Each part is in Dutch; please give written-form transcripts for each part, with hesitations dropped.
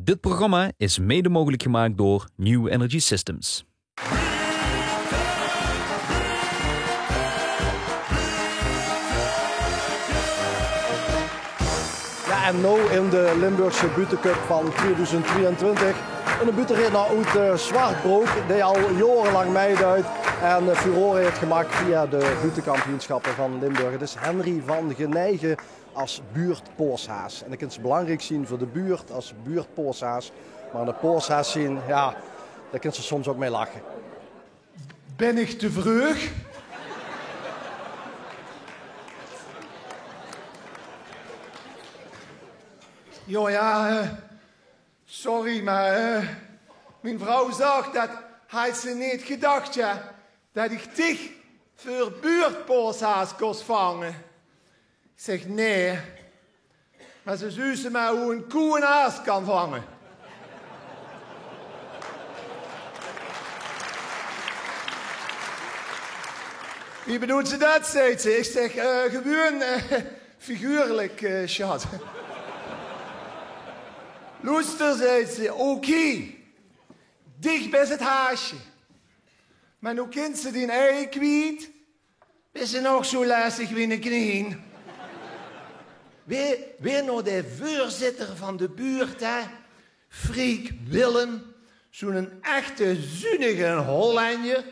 Dit programma is mede mogelijk gemaakt door New Energy Systems. Ja, en nu in de Limburgse Butencup van 2023. Een butenrenner uit Zwartbroek die al jarenlang meedoet en furore heeft gemaakt via de butenkampioenschappen van Limburg. Het is Henry van Genijgen als buurtpooshaas. En ik kan het belangrijk zien voor de buurt als buurtpooshaas. Maar de pooshaas zien, ja, daar kan ze soms ook mee lachen. Ben ik te vroeg? Sorry, maar mijn vrouw zegt dat hij ze niet gedacht ja, dat ik dich voor buurtpooshaas kost vangen. Ik zeg nee, maar ze zuzen mij hoe een koe een haas kan vangen. Wie bedoelt ze dat, zei ze. Ik zeg, gewoon figuurlijk, schat. Luister, zei ze, oké. Dicht bij het haasje. Maar nu kent ze die ei kwijt. Is ze nog zo lastig wie een knieën. Weer nog de voorzitter van de buurt, hè? Freek Willem. Zo'n echte zunnige Hollander.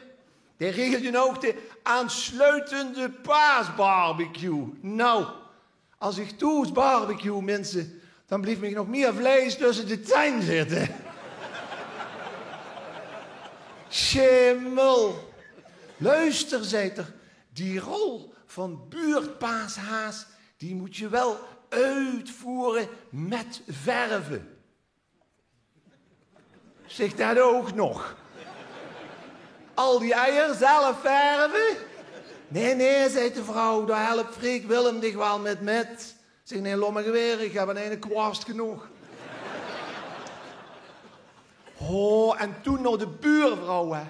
Die regelt je ook de aansluitende paasbarbecue. Nou, als ik thuis barbecue, mensen, dan blijft me nog meer vlees tussen de tuin zitten. Schimmel. Luister, zei er, die rol van buurtpaashaas, die moet je wel uitvoeren met verven. Zeg dat ook nog. Al die eieren zelf verven? Nee, zei de vrouw, daar helpt Freek Willem dich wel met. Zeg, nee, laat me geweer, ik heb een ene kwast genoeg. Oh, en toen nog de buurvrouw, hè.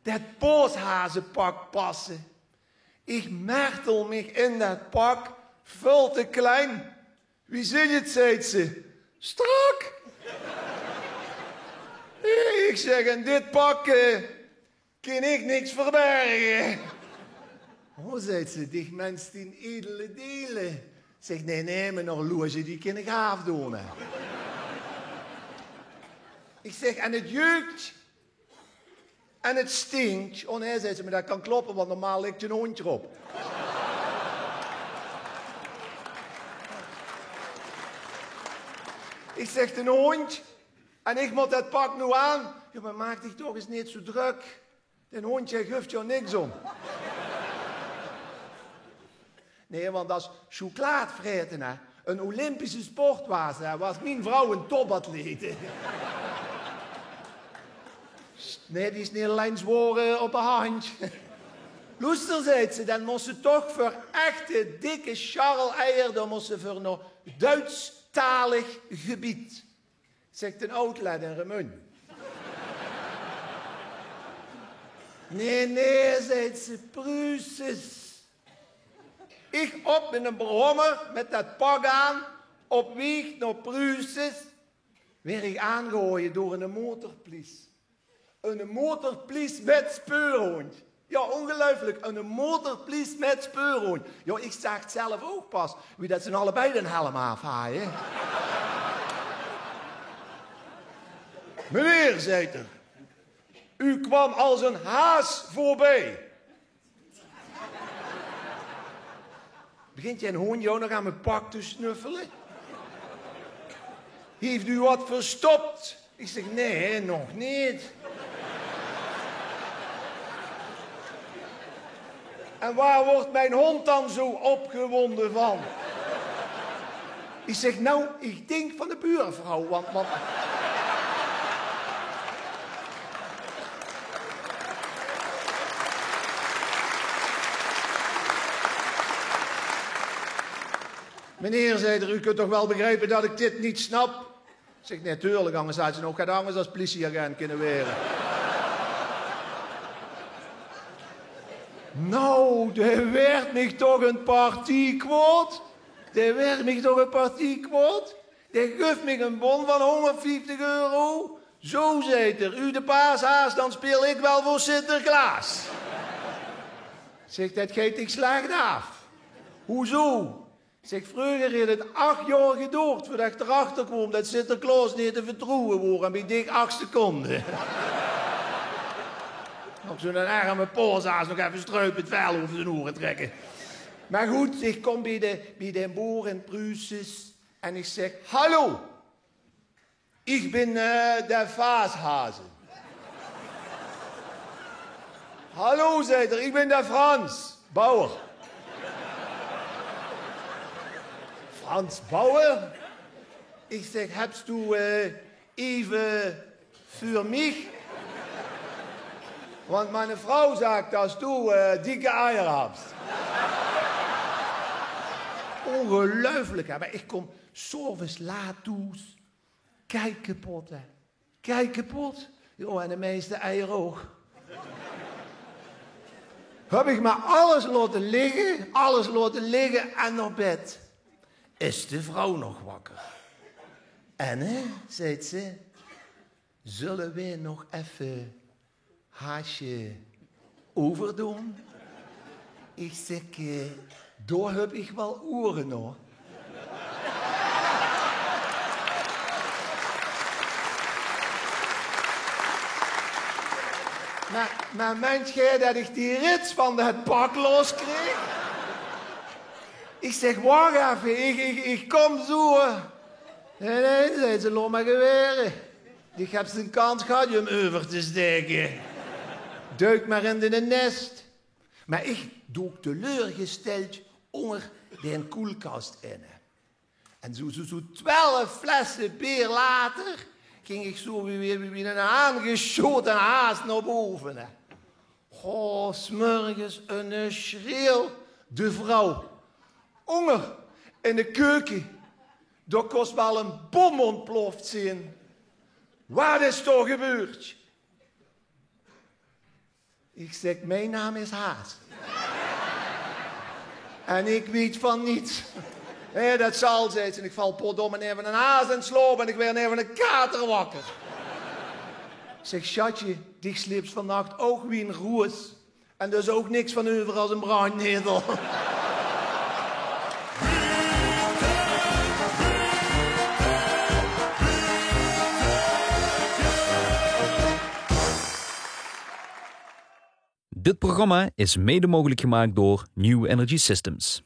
Dat pooshazenpak passen. Ik merkte me in dat pak, veel te klein. Wie zit het, zei ze. Strak. Ik zeg, in dit pak kan ik niks verbergen. Oh, zei ze, die mensen die edele delen. Zeg, nee, maar nog loge, die kan ik afdoen. Ik zeg, en het jeukt. En het stinkt. Oh nee, zei ze, maar dat kan kloppen, want normaal ligt je een hondje op. Ik zeg, een hond. En ik moet dat pak nu aan. Ja, maar maak dich toch eens niet zo druk. Den hondje geeft jou niks om. Nee, want als chocoladevreten, hè, een Olympische sport was, hè, was mijn vrouw een topatlete. Nee, die is niet alleen zworen op haar handje. Luister, zei ze, dan moest ze toch voor echte dikke scharrel-eier, dan moest ze voor een Duits-talig gebied. Zegt een outlet in Remun. Nee, zei ze, Pruises. Ik op met een brommer, met dat pak aan, op weg naar Pruises, werd ik aangegooid door een motorplies. Een motorplies met speurhond. Ja, ongelooflijk, een motorplies met speurhond. Ja, ik zag het zelf ook pas, wie dat ze allebei de helm afhaaien. Meneer, zei er, u kwam als een haas voorbij. Begint jij een hondje nog aan mijn pak te snuffelen? Heeft u wat verstopt? Ik zeg, nee, nog niet. En waar wordt mijn hond dan zo opgewonden van? Ik zeg, nou, ik denk van de buurvrouw, want... Meneer, zei er, u kunt toch wel begrijpen dat ik dit niet snap? Ik zeg, nee, tuurlijk, anders had ze nog gaat anders als politieagent kunnen weren. Nou, er werd me toch een partiequote. Er werd me toch een partiequote. Die geeft me een bon van 150 euro. Zo, zei er, u de paashaas, dan speel ik wel voor Sinterklaas. Zegt, dat geeft ik slecht af. Hoezo? Zeg, vroeger heeft het 8 jaar geduurd voordat ik erachter kwam dat Sinterklaas niet te vertrouwen was. En bij dik 8 seconden. Nog zo'n arme paashaas nog even struip het vel over zijn oren trekken. Maar goed, ik kom bij de boer in Pruses en ik zeg, hallo, ik ben de vaashazen. Hallo, zei er, ik ben de Frans Bauer. Frans Bauer? Ik zeg, hebst u even voor mij? Want mijn vrouw zegt dat du dikke eieren hebt. Ongelooflijk, hè? Maar ik kom s'avonds laat toe. Kijk kapot, hè. Kijk kapot. Jo, en de meeste eieren ook. Heb ik maar alles laten liggen en naar bed. Is de vrouw nog wakker? En, hè, zei ze, zullen we nog even haasje overdoen? Ik zeg, daar heb ik wel oren hoor. Maar meent jij dat ik die rits van het pak los kreeg? Ik zeg, wacht even, ik kom zo. Nee, zei ze, laat maar geweren. Ik heb zijn kans gehad je hem over te steken. Duik maar in de nest. Maar ik doe teleurgesteld onder de koelkast in. En zo 12 flessen bier later ging ik zo weer een aangeschoten haas naar boven. Hè. Oh, 's morgens een schreeuw. De vrouw. Honger in de keuken. Daar kost wel een bom ontploft zijn. Wat is toch gebeurd? Ik zeg, mijn naam is Haas. En ik weet van niets. Dat zal zijn. En ik val potdomme even een haas in slaap en ik weer even een kater wakker. Ik zeg, schatje, die sliept vannacht ook wie een roes. En dus ook niks van over als een brandnetel. Dit programma is mede mogelijk gemaakt door New Energy Systems.